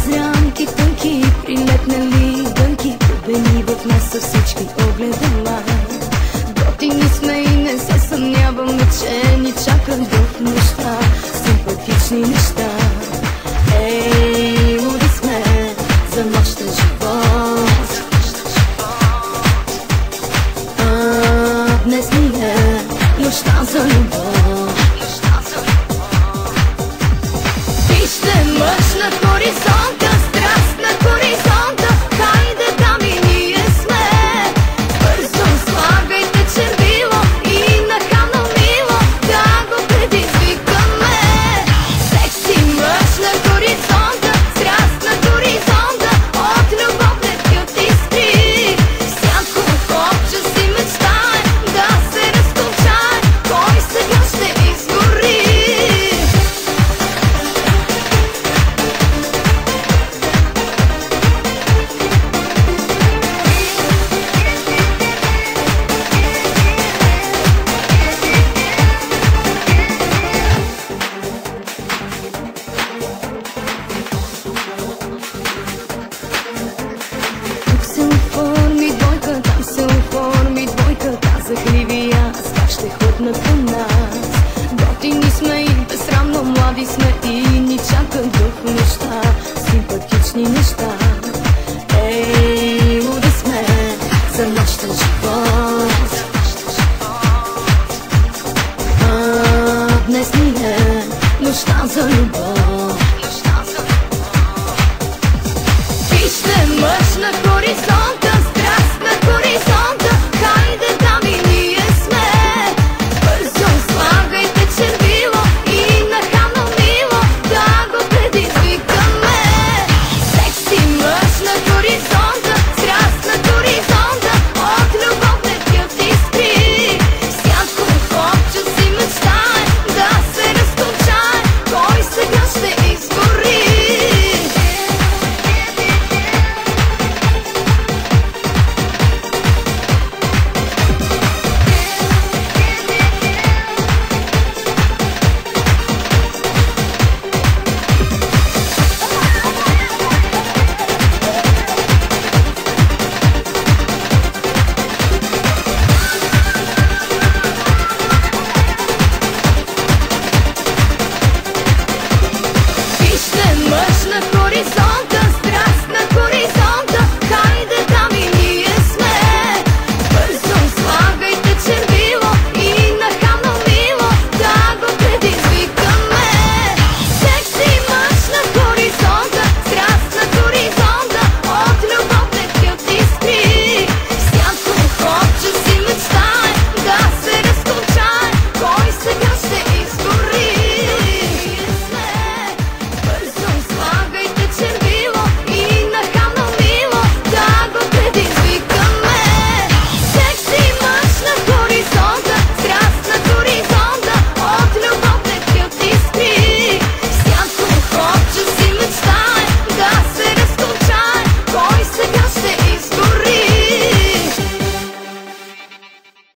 Прозрям и тънки, прилетнали дънки, побени в нас са всички огледала. Готини сме и не се съмняваме, че ни чакат друг неща, симпатични неща. Ей, луди сме за нощен живот. Днес ни е нощта за любов. Вижте мъж на хоризонта, страст на хоризонта. Хайде, дами, ние сме. Бързо слагайте червило и нахално мило да го предизвикаме. Секси мъж на хоризонта, страст на хоризонта. От любов не пют искри. Всяко копче си мечтае да се разколчае. Кой сега ще изгори? Тук се оформи двойка, там се оформи двойка. Казах ли ви аз как ще хлътнат към нас? Готини сме и безсрамно млади сме и ни чакат друг неща, симпатични неща. Ей, луди сме за нощен живот. Днес ни е нощта за любов. Вижте мъж на хоризонта.